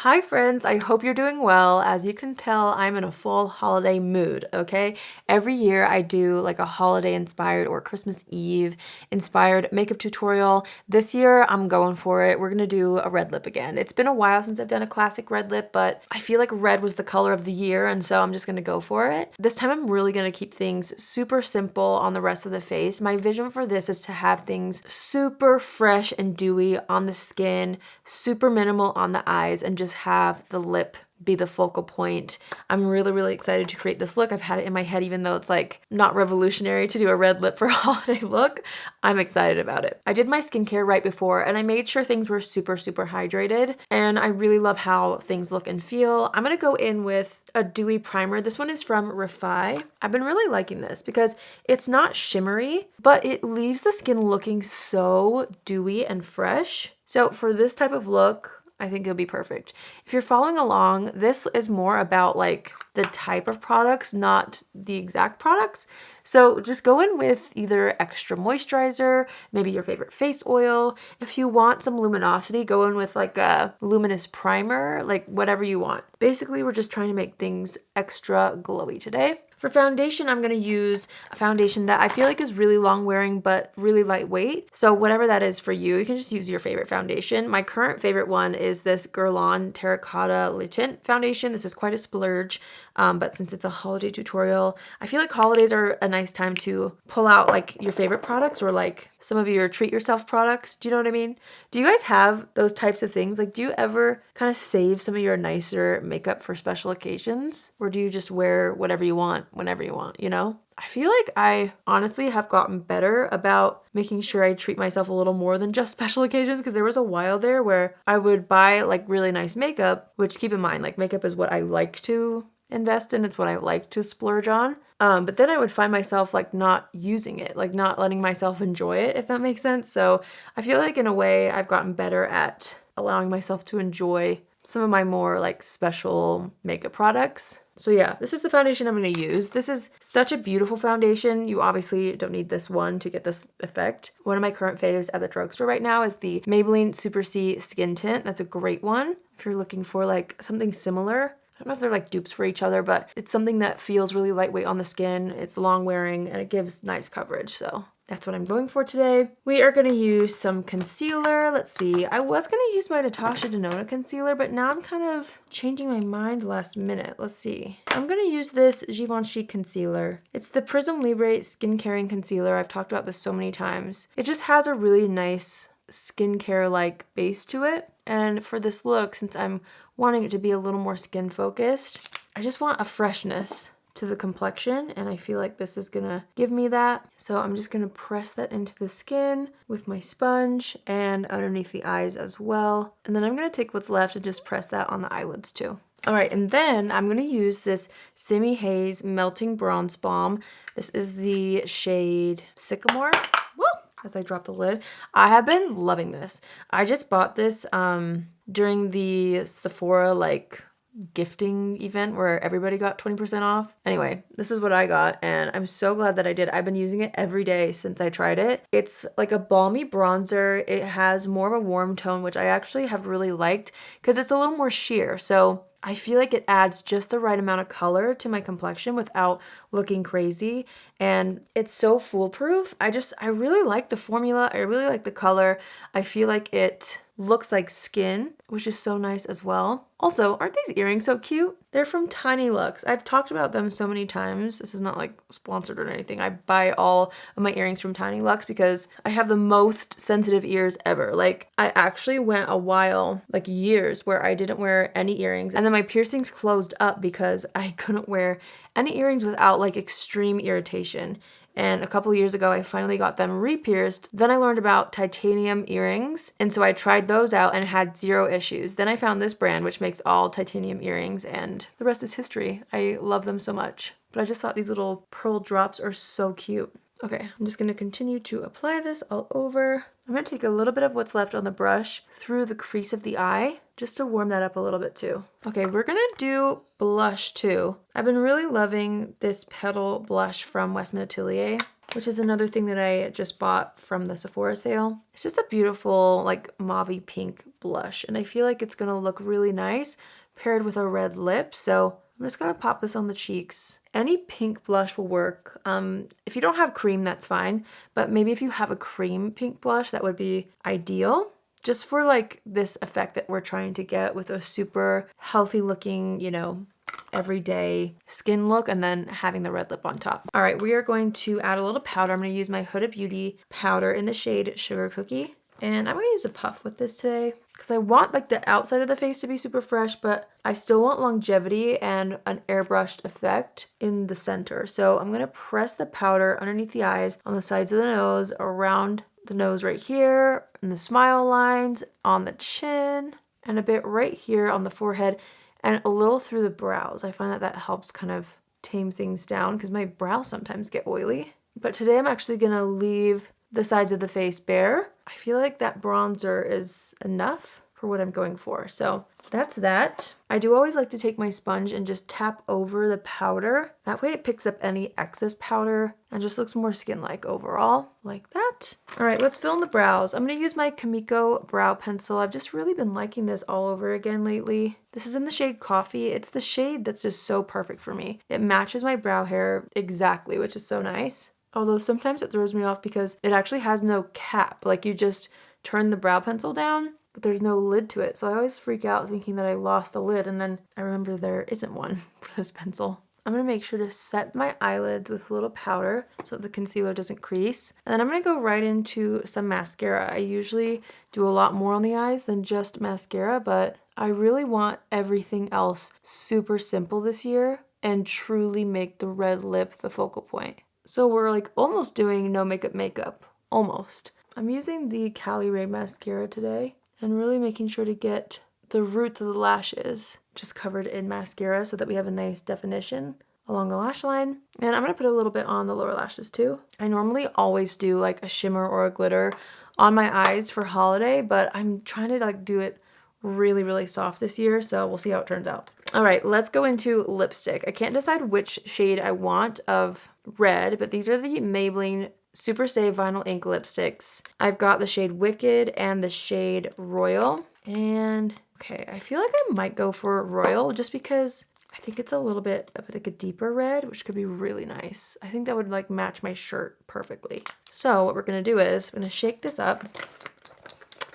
Hi friends, I hope you're doing well. As you can tell, I'm in a full holiday mood, okay? Every year I do like a holiday inspired or Christmas Eve inspired makeup tutorial. This year I'm going for it. We're gonna do a red lip again. It's been a while since I've done a classic red lip, but I feel like red was the color of the year, and so I'm just gonna go for it. This time I'm really gonna keep things super simple on the rest of the face. My vision for this is to have things super fresh and dewy on the skin, super minimal on the eyes, and just have the lip be the focal point. I'm really excited to create this look. I've had it in my head even though it's like not revolutionary to do a red lip for a holiday look. I'm excited about it. I did my skincare right before and I made sure things were super hydrated, and I really love how things look and feel. I'm gonna go in with a dewy primer. This one is from Refy. I've been really liking this because it's not shimmery, but it leaves the skin looking so dewy and fresh. So for this type of look, I think it'll be perfect. If you're following along, this is more about like the type of products, not the exact products. So just go in with either extra moisturizer, maybe your favorite face oil. If you want some luminosity, go in with like a luminous primer, like whatever you want. Basically, we're just trying to make things extra glowy today. For foundation, I'm going to use a foundation that I feel like is really long wearing but really lightweight. So whatever that is for you, you can just use your favorite foundation. My current favorite one is this Guerlain Terracotta Tint foundation. This is quite a splurge, but since it's a holiday tutorial, I feel like holidays are a nice time to pull out like your favorite products or like some of your treat yourself products. Do you know what I mean? Do you guys have those types of things? Like, do you ever kind of save some of your nicer makeup for special occasions? Or do you just wear whatever you want whenever you want, you know? I feel like I honestly have gotten better about making sure I treat myself a little more than just special occasions, because there was a while there where I would buy like really nice makeup, which keep in mind, like makeup is what I like to invest in. It's what I like to splurge on. But then I would find myself like not using it, like not letting myself enjoy it, if that makes sense. So I feel like in a way I've gotten better at allowing myself to enjoy some of my more like special makeup products. So yeah, this is the foundation I'm going to use. This is such a beautiful foundation. You obviously don't need this one to get this effect. One of my current faves at the drugstore right now is the Maybelline Super C Skin Tint. That's a great one if you're looking for like something similar. I don't know if they're like dupes for each other, but it's something that feels really lightweight on the skin. It's long wearing and it gives nice coverage. So that's what I'm going for today. We are going to use some concealer. Let's see. I was going to use my Natasha Denona concealer, but now I'm kind of changing my mind last minute. Let's see. I'm going to use this Givenchy concealer. It's the Prisme Libre Skin Caring Concealer. I've talked about this so many times. It just has a really nice skincare-like base to it. And for this look, since I'm wanting it to be a little more skin focused, I just want a freshness to the complexion, and I feel like this is gonna give me that. So I'm just gonna press that into the skin with my sponge and underneath the eyes as well. And then I'm gonna take what's left and just press that on the eyelids too. All right, and then I'm gonna use this Simihaze Melting Bronze Balm. This is the shade Sycamore. Woo! As I drop the lid. I have been loving this. I just bought this during the Sephora like gifting event where everybody got 20% off. Anyway, this is what I got and I'm so glad that I did. I've been using it every day since I tried it. It's like a balmy bronzer. It has more of a warm tone, which I actually have really liked because it's a little more sheer. So I feel like it adds just the right amount of color to my complexion without looking crazy. And it's so foolproof. I really like the formula. I really like the color. I feel like it looks like skin, which is so nice as well. Also, aren't these earrings so cute? They're from Tiny Looks. I've talked about them so many times. This is not like sponsored or anything. I buy all of my earrings from Tiny Looks because I have the most sensitive ears ever. Like, I actually went a while, like years, where I didn't wear any earrings. And then my piercings closed up because I couldn't wear any earrings without like extreme irritation. And a couple years ago, I finally got them re-pierced. Then I learned about titanium earrings. And so I tried those out and had zero issues. Then I found this brand, which makes all titanium earrings, and the rest is history. I love them so much. But I just thought these little pearl drops are so cute. Okay, I'm just gonna continue to apply this all over. I'm gonna take a little bit of what's left on the brush through the crease of the eye, just to warm that up a little bit too. Okay, we're gonna do blush too. I've been really loving this Petal blush from Westman Atelier. which is another thing that I just bought from the Sephora sale. It's just a beautiful like mauve pink blush, and I feel like it's gonna look really nice paired with a red lip. So I'm just gonna pop this on the cheeks. Any pink blush will work. If you don't have cream, that's fine, but maybe if you have a cream pink blush, that would be ideal. Just for like this effect that we're trying to get with a super healthy looking, you know, everyday skin look, and then having the red lip on top. All right, we are going to add a little powder. I'm going to use my Huda Beauty powder in the shade Sugar Cookie. And I'm going to use a puff with this today because I want like the outside of the face to be super fresh, but I still want longevity and an airbrushed effect in the center. So I'm going to press the powder underneath the eyes, on the sides of the nose, around the nose right here, and the smile lines, on the chin, and a bit right here on the forehead, and a little through the brows. I find that that helps kind of tame things down because my brows sometimes get oily. But today I'm actually gonna leave the sides of the face bare. I feel like that bronzer is enough for what I'm going for. So that's that. I do always like to take my sponge and just tap over the powder. That way it picks up any excess powder and just looks more skin-like overall, like that. All right, let's fill in the brows. I'm gonna use my Kamiko brow pencil. I've just really been liking this all over again lately. This is in the shade Coffee. It's the shade that's just so perfect for me. It matches my brow hair exactly, which is so nice. Although sometimes it throws me off because it actually has no cap. Like you just turn the brow pencil down, but there's no lid to it. So I always freak out thinking that I lost the lid, and then I remember there isn't one for this pencil. I'm gonna make sure to set my eyelids with a little powder so the concealer doesn't crease. And then I'm gonna go right into some mascara. I usually do a lot more on the eyes than just mascara, but I really want everything else super simple this year and truly make the red lip the focal point. So we're like almost doing no makeup, almost. I'm using the Cali Ray mascara today and really making sure to get the roots of the lashes just covered in mascara so that we have a nice definition along the lash line. And I'm gonna put a little bit on the lower lashes too. I normally always do like a shimmer or a glitter on my eyes for holiday, but I'm trying to like do it really, really soft this year, so we'll see how it turns out. All right, let's go into lipstick. I can't decide which shade I want of red, but these are the Maybelline Super Stay Vinyl Ink lipsticks. I've got the shade Wicked and the shade Royal. And okay, I feel like I might go for Royal just because I think it's a little bit of like a deeper red, which could be really nice. I think that would like match my shirt perfectly. So what we're gonna do is I'm gonna shake this up.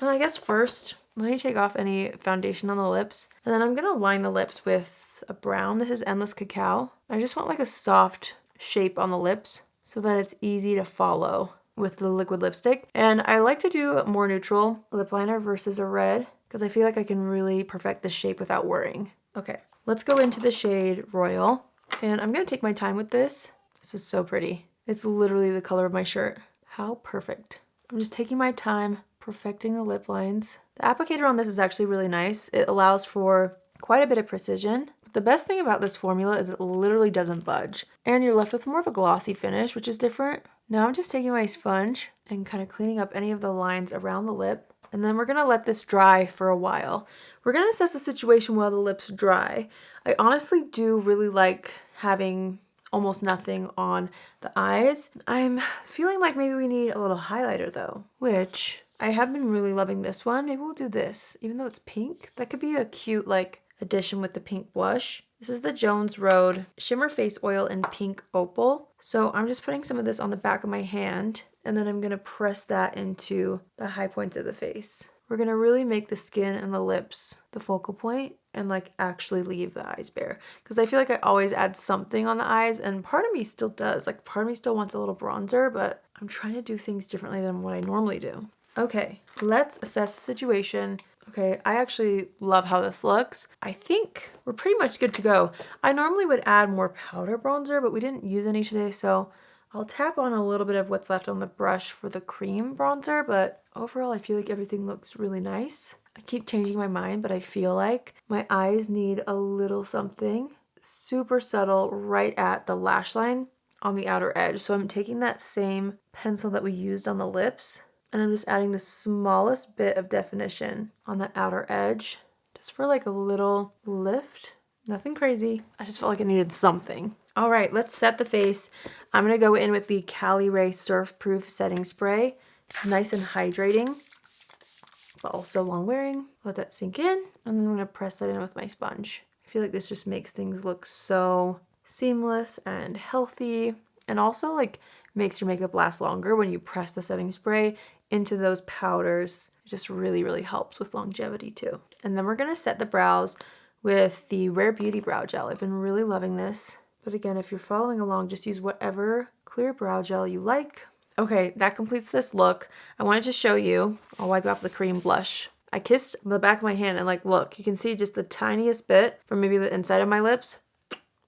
And I guess first, let me take off any foundation on the lips. And then I'm gonna line the lips with a brown. This is Endless Cacao. I just want like a soft shape on the lips so that it's easy to follow with the liquid lipstick. And I like to do more neutral lip liner versus a red because I feel like I can really perfect the shape without worrying. Okay, let's go into the shade Royal. And I'm gonna take my time with this. This is so pretty. It's literally the color of my shirt. How perfect. I'm just taking my time perfecting the lip lines. The applicator on this is actually really nice. It allows for quite a bit of precision. The best thing about this formula is it literally doesn't budge, and you're left with more of a glossy finish, which is different. Now I'm just taking my sponge and kind of cleaning up any of the lines around the lip, and then we're gonna let this dry for a while. We're gonna assess the situation while the lips dry. I honestly do really like having almost nothing on the eyes. I'm feeling like maybe we need a little highlighter though, which I have been really loving this one. Maybe we'll do this, even though it's pink. That could be a cute like addition with the pink blush. This is the Jones Road Shimmer Face Oil in Pink Opal. So I'm just putting some of this on the back of my hand, and then I'm gonna press that into the high points of the face. We're gonna really make the skin and the lips the focal point and like actually leave the eyes bare. Because I feel like I always add something on the eyes, and part of me still does. Like part of me still wants a little bronzer, but I'm trying to do things differently than what I normally do. Okay, let's assess the situation. Okay, I actually love how this looks. I think we're pretty much good to go. I normally would add more powder bronzer, but we didn't use any today, so I'll tap on a little bit of what's left on the brush for the cream bronzer, but overall I feel like everything looks really nice. I keep changing my mind, but I feel like my eyes need a little something super subtle right at the lash line on the outer edge. So I'm taking that same pencil that we used on the lips, and I'm just adding the smallest bit of definition on the outer edge, just for like a little lift. Nothing crazy. I just felt like it needed something. All right, let's set the face. I'm gonna go in with the Cali Ray Surf Proof Setting Spray. It's nice and hydrating, but also long wearing. Let that sink in, and then I'm gonna press that in with my sponge. I feel like this just makes things look so seamless and healthy, and also like makes your makeup last longer when you press the setting spray into those powders. It just really, really helps with longevity too. And then we're gonna set the brows with the Rare Beauty Brow Gel. I've been really loving this. But again, if you're following along, just use whatever clear brow gel you like. Okay, that completes this look. I wanted to show you, I'll wipe off the cream blush. I kissed the back of my hand and like, look, you can see just the tiniest bit from maybe the inside of my lips,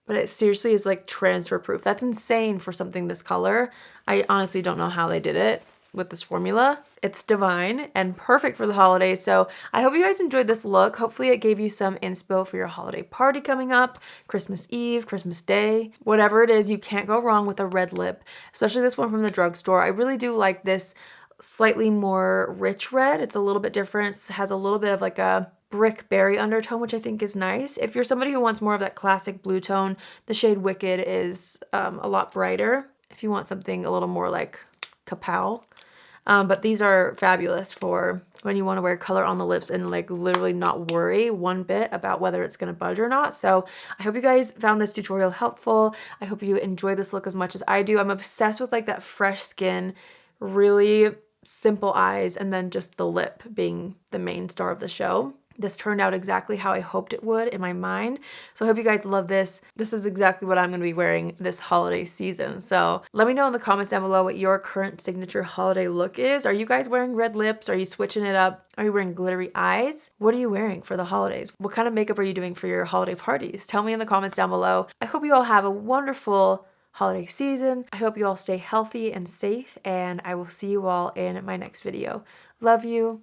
but it seriously is like transfer proof. That's insane for something this color. I honestly don't know how they did it with this formula. It's divine and perfect for the holidays. So I hope you guys enjoyed this look. Hopefully it gave you some inspo for your holiday party coming up, Christmas Eve, Christmas Day, whatever it is, you can't go wrong with a red lip, especially this one from the drugstore. I really do like this slightly more rich red. It's a little bit different. It has a little bit of like a brick berry undertone, which I think is nice. If you're somebody who wants more of that classic blue tone, the shade Wicked is a lot brighter. If you want something a little more like kapow. But these are fabulous for when you want to wear color on the lips and like literally not worry one bit about whether it's going to budge or not. So I hope you guys found this tutorial helpful. I hope you enjoy this look as much as I do. I'm obsessed with like that fresh skin, really simple eyes, and then just the lip being the main star of the show. This turned out exactly how I hoped it would in my mind. So I hope you guys love this. This is exactly what I'm going to be wearing this holiday season. So let me know in the comments down below what your current signature holiday look is. Are you guys wearing red lips? Are you switching it up? Are you wearing glittery eyes? What are you wearing for the holidays? What kind of makeup are you doing for your holiday parties? Tell me in the comments down below. I hope you all have a wonderful holiday season. I hope you all stay healthy and safe, and I will see you all in my next video. Love you.